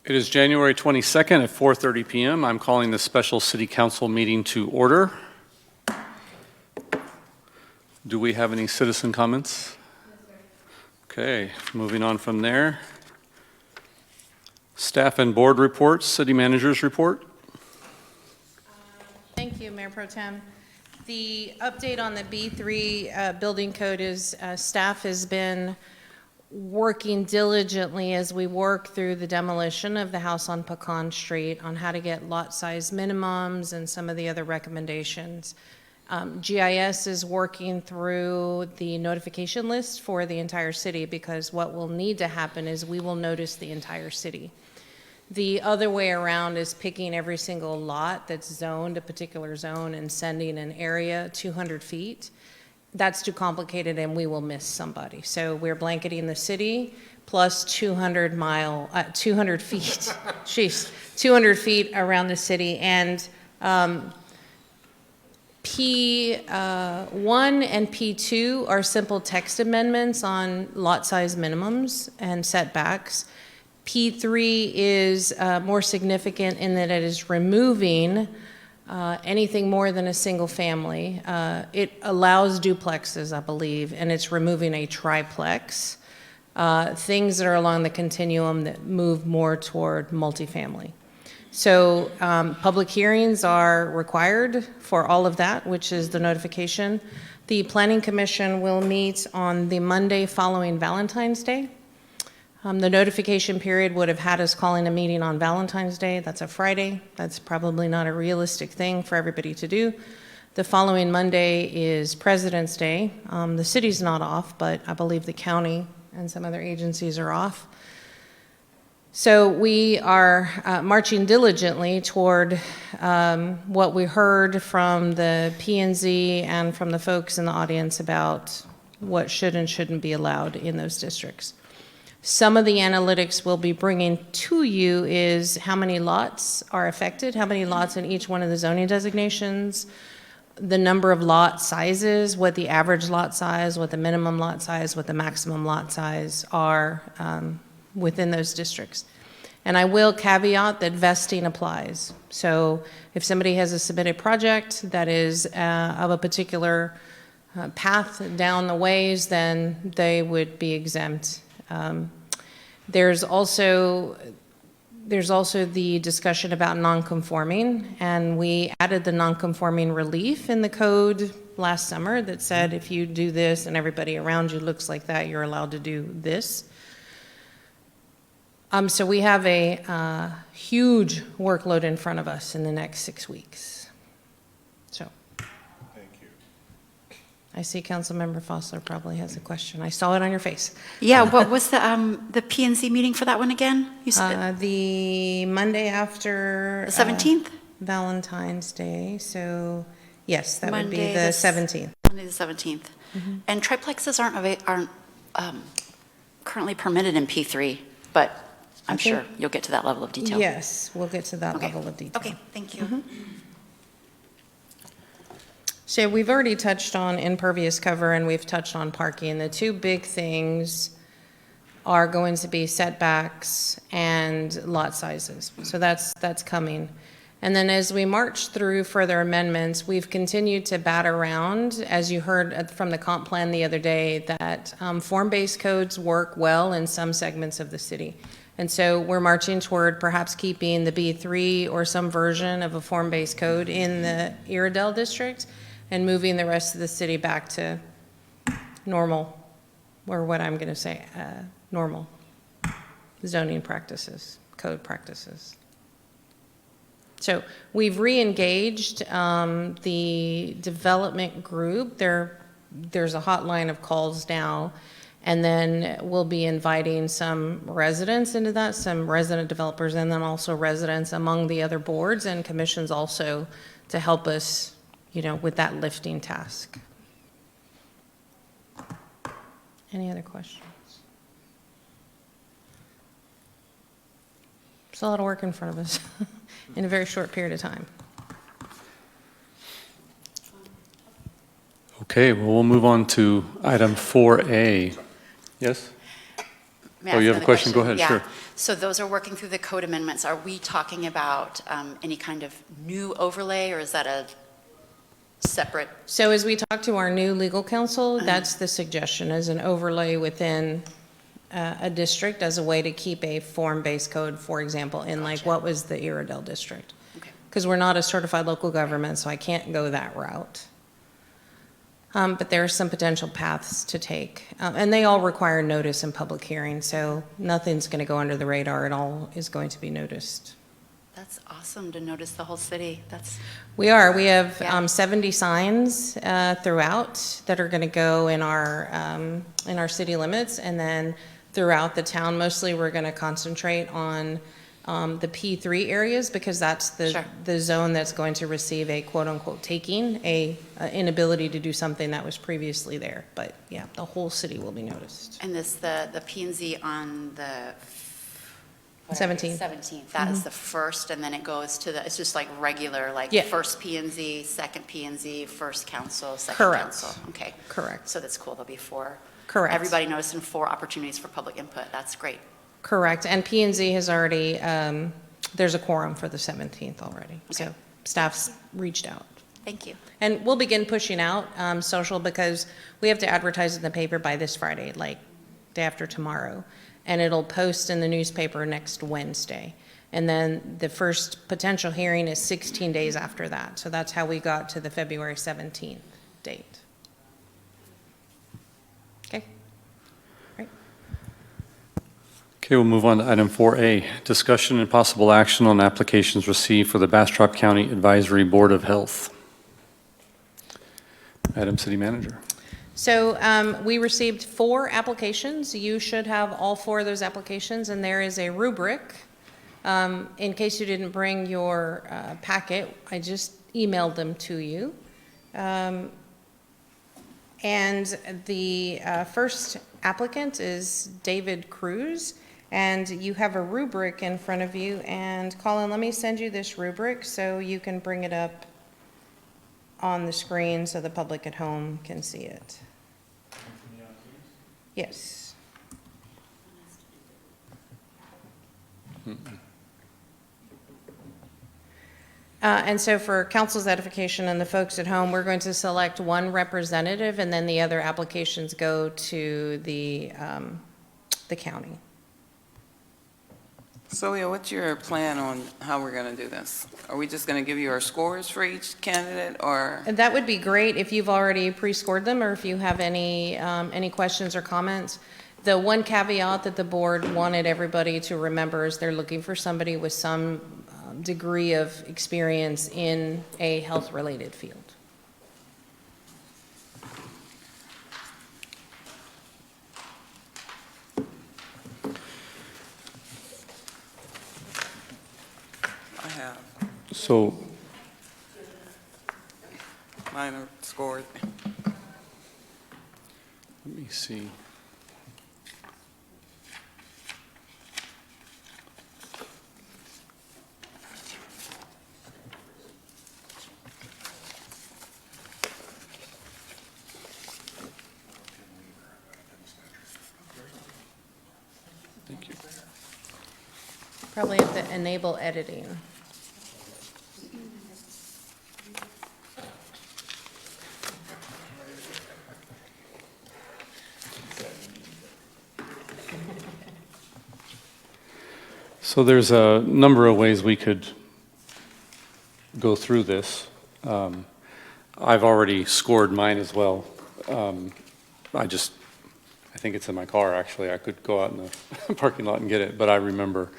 It is January 22nd at 4:30 p.m. I'm calling the special city council meeting to order. Do we have any citizen comments? Okay, moving on from there. Staff and board reports, city manager's report. Thank you, Mayor Pro Tem. The update on the B3 building code is staff has been working diligently as we work through the demolition of the house on Pecan Street on how to get lot size minimums and some of the other recommendations. GIS is working through the notification list for the entire city, because what will need to happen is we will notice the entire city. The other way around is picking every single lot that's zoned a particular zone and sending an area 200 feet. That's too complicated and we will miss somebody. So we're blanketing the city plus 200 feet, 200 feet around the city. And P1 and P2 are simple text amendments on lot size minimums and setbacks. P3 is more significant in that it is removing anything more than a single family. It allows duplexes, I believe, and it's removing a triplex, things that are along the continuum that move more toward multifamily. So public hearings are required for all of that, which is the notification. The Planning Commission will meet on the Monday following Valentine's Day. The notification period would have had us calling a meeting on Valentine's Day. That's a Friday. That's probably not a realistic thing for everybody to do. The following Monday is President's Day. The city's not off, but I believe the county and some other agencies are off. So we are marching diligently toward what we heard from the P&Z and from the folks in the audience about what should and shouldn't be allowed in those districts. Some of the analytics we'll be bringing to you is how many lots are affected, how many lots in each one of the zoning designations, the number of lot sizes, what the average lot size, what the minimum lot size, what the maximum lot size are within those districts. And I will caveat that vesting applies. So if somebody has a submitted project that is of a particular path down the ways, then they would be exempt. There's also the discussion about non-conforming, and we added the non-conforming relief in the code last summer that said if you do this and everybody around you looks like that, you're allowed to do this. So we have a huge workload in front of us in the next 6 weeks. So. I see Councilmember Fossler probably has a question. I saw it on your face. Yeah, what was the P&Z meeting for that one again? You said the Monday after the 17th? Valentine's Day. So yes, that Monday would be the 17th. Monday the 17th. Mm-hmm. And triplexes aren't currently permitted in P3, but I'm sure you'll get to that level of detail. Yes, we'll get to that level of detail. Okay, thank you. Mm-hmm. So we've already touched on impervious cover and we've touched on parking. The two big things are going to be setbacks and lot sizes. So that's coming. And then as we march through further amendments, we've continued to bat around, as you heard from the comp plan the other day, that form-based codes work well in some segments of the city. And so we're marching toward perhaps keeping the B3 or some version of a form-based code in the Iredell district, and moving the rest of the city back to normal, or what I'm going to say, normal zoning practices, code practices. So we've re-engaged the development group. There's a hotline of calls now, and then we'll be inviting some residents into that, some resident developers, and then also residents among the other boards and commissions also to help us with that lifting task. Any other questions? There's a lot of work in front of us in a very short period of time. Okay, well, we'll move on to item 4A. Yes? May I Oh, ask you have a another question? Go ahead, Yeah. sure. So those are working through the code amendments. Are we talking about any kind of new overlay, or is that a separate? So as we talk to our new legal counsel, that's the suggestion, as an overlay within a district as a way to keep a form-based code, for example, in like Gotcha. what was the Iredell district? Okay. Because we're not a certified local government, so I can't go that route. But there are some potential paths to take. And they all require notice and public hearing, so nothing's going to go under the radar. It all is going to be noticed. That's awesome to notice the whole city. That's, We have Yeah. 70 signs throughout that are going to go in our city limits, and then throughout the town. Mostly we're going to concentrate on the P3 areas, because that's Sure. the zone that's going to receive a quote-unquote taking, a inability to do something that was previously there. But yeah, the whole city will be noticed. and the P and Z on the 17th. 17th, that is the first, and then it goes to it's just like regular, like Yeah. first P and Z, second P and Z, first council, second Correct. council. Okay. Correct. So that's cool. There'll be four. Correct. Everybody noticed, and 4 opportunities for public input. That's great. Correct. And P and Z has already, there's a quorum for the 17th already. So Okay. staff's reached out. Thank you. And we'll begin pushing out social, because we have to advertise in the paper by this Friday, like day after tomorrow. And it'll post in the newspaper next Wednesday. And then the first potential hearing is 16 days after that. So that's how we got to the February 17th date. Okay? Right. Okay, we'll move on to item 4A, discussion and possible action on applications received for the Bastrop County Advisory Board of Health. Madam City Manager. So we received 4 applications. You should have all 4 of those applications, and there is a rubric. In case you didn't bring your packet, I just emailed them to you. And the first applicant is David Cruz, and you have a rubric in front of you. And Colin, let me send you this rubric so you can bring it up on the screen so the public at home can see it. Yes. And so for council's edification and the folks at home, we're going to select one representative, and then the other applications go to the county. Sylvia, what's your plan on how we're going to do this? Are we just going to give you our scores for each candidate, or? And that would be great if you've already pre-scored them, or if you have any questions or comments. The one caveat that the board wanted everybody to remember is they're looking for somebody with some degree of experience in a health-related field. I have. So, Mine are scored. let me see. Thank you. Probably have to enable editing. So there's a number of ways we could go through this. I've already scored mine as well. I think it's in my car, actually. I could go out in the parking lot and get it, but I remember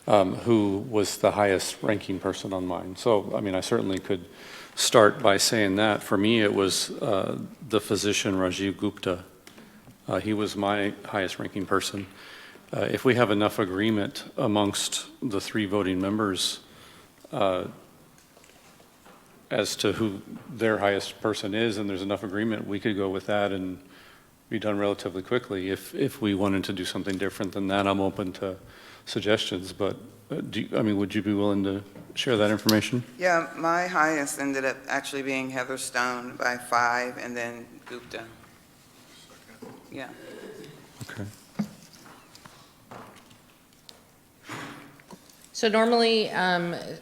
who was the highest ranking person on mine. So, I mean, I certainly could start by saying that. For me, it was the physician Rajiv Gupta. He was my highest ranking person. If we have enough agreement amongst the 3 voting members as to who their highest person is, and there's enough agreement, we could go with that and be done relatively quickly. If we wanted to do something different than that, I'm open to suggestions, but would you be willing to share that information? Yeah, my highest ended up actually being Heather Stone by 5, and then Gupta. Yeah. Okay. So normally,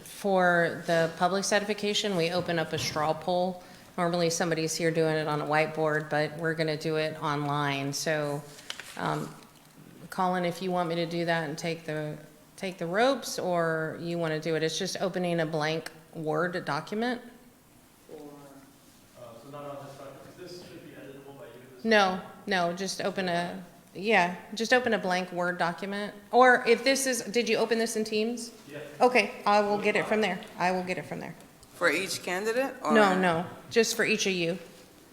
for the public certification, we open up a straw poll. Normally, somebody's here doing it on a whiteboard, but we're going to do it online. So, Colin, if you want me to do that and take the ropes, or you want to do it, it's just opening a blank Word document. So not on this document, this should be editable by you? No, just open a blank Word document. Or if this is, did you open this in Teams? Yeah. Okay, I will get it from there. For each candidate? Or? No, just for each of you.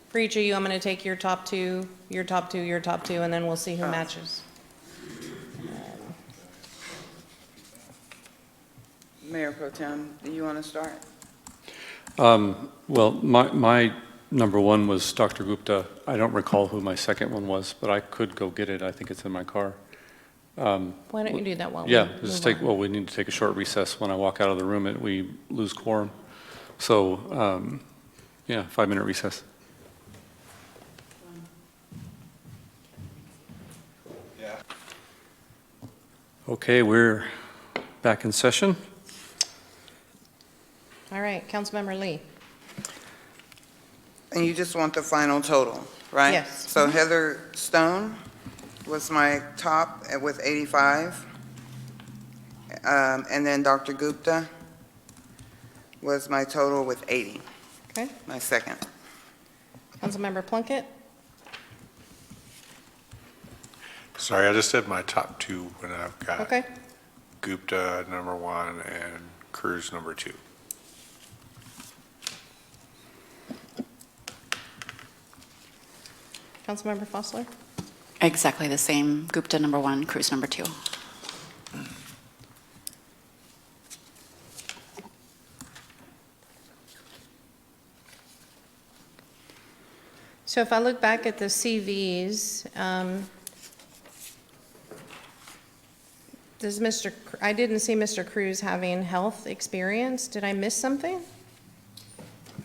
For each of you, I'm going to take your top two, your top two, your top two, and then we'll see who matches. Mayor Pro Tem, do you want to start? Well, my number one was Dr. Gupta. I don't recall who my second one was, but I could go get it. I think it's in my car. Why don't you do that while we Yeah, move on? well, we need to take a short recess. When I walk out of the room, we lose quorum. So, 5-minute recess. Yeah. Okay, we're back in session. All right, Councilmember Lee. And you just want the final total, right? Yes. So Heather Stone was my top with 85. And then Dr. Gupta was my total with 80, Okay. my second. Councilmember Plunkett. Sorry, I just said my top two when I've got Okay. Gupta number one and Cruz number two. Councilmember Fossler. Exactly the same. Gupta number 1, Cruz number 2. So if I look back at the CVs, I didn't see Mr. Cruz having health experience. Did I miss something?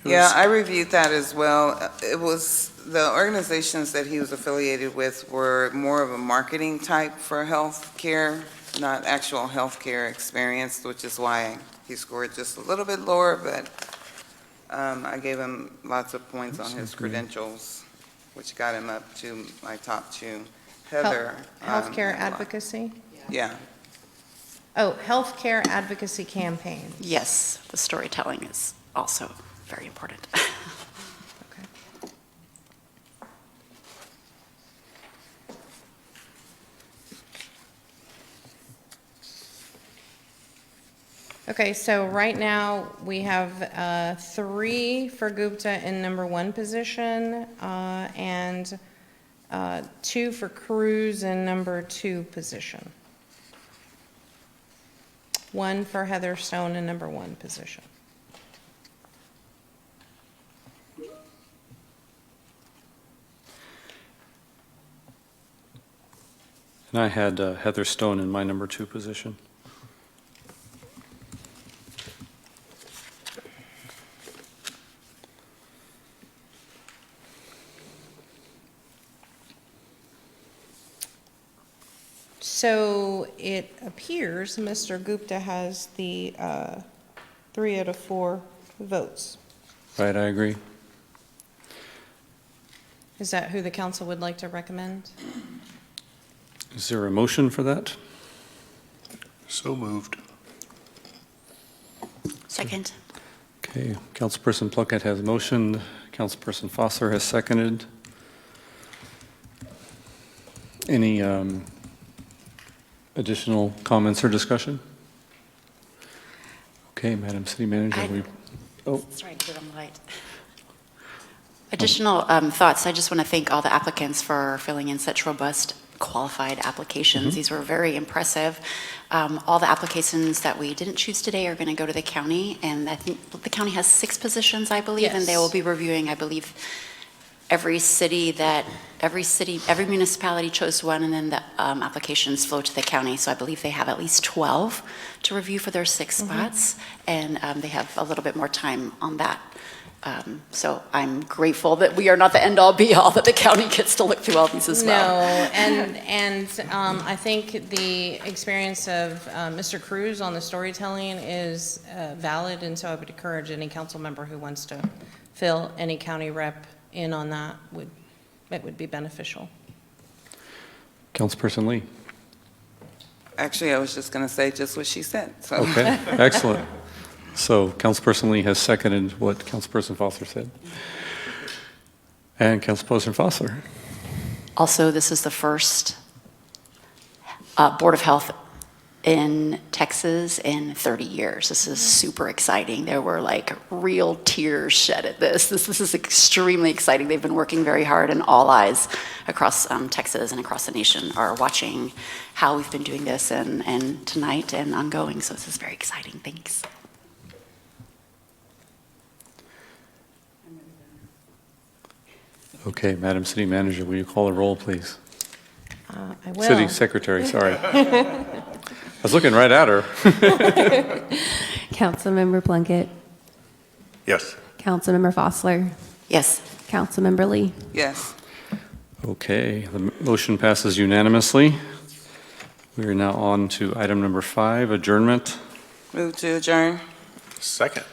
Yeah, I reviewed that as well. It was, the organizations that he was affiliated with were more of a marketing type for healthcare, not actual healthcare experience, which is why he scored just a little bit lower, but I gave him lots of points on his credentials, which got him up to my top two. Heather. Healthcare had a lot. advocacy? Yeah, Oh, healthcare advocacy campaign. Yes, the storytelling is also very important. Okay. Okay, so right now, we have 3 for Gupta in number 1 position, and 2 for Cruz in number 2 position. 1 for Heather Stone in number 1 position. And I had Heather Stone in my number 2 position. So it appears Mr. Gupta has the 3 out of 4 votes. Right, I agree. Is that who the council would like to recommend? Is there a motion for that? So moved. Second. Okay, Councilperson Plunkett has motioned, Councilperson Foster has seconded. Any additional comments or discussion? Okay, Madam City Manager, Sorry to get on the light. Additional thoughts. I just want to thank all the applicants for filling in such robust, qualified applications. These were very impressive. All the applications that we didn't choose today are going to go to the county, and I think the county has 6 positions, I believe, and they will be reviewing, I believe, every municipality chose one, and then the applications flow to the county. So I believe they have at least 12 to review for their 6 spots, and they have a little bit more time on that. So I'm grateful that we are not the end-all be-all, that the county gets to look through all these as well. No, and I think the experience of Mr. Cruz on the storytelling is valid, and so I would encourage any council member who wants to fill any county rep in on that, it would be beneficial. Councilperson Lee. Actually, I was just going to say just what she said, so. Okay, excellent. So Councilperson Lee has seconded what Councilperson Foster said. And Councilperson Foster. Also, this is the first Board of Health in Texas in 30 years. This is super exciting. There were like real tears shed at this. This is extremely exciting. They've been working very hard, and all eyes across Texas and across the nation are watching how we've been doing this and tonight and ongoing. So this is very exciting. Thanks. Okay, Madam City Manager, will you call the roll, please? I will. City Secretary, sorry. I was looking right at her. Councilmember Plunkett, Yes. Councilmember Fosler, Yes. Councilmember Lee. Yes. Okay, the motion passes unanimously. We are now on to item number 5, adjournment. Move to adjourn. Second.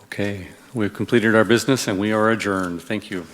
Okay, we've completed our business and we are adjourned. Thank you.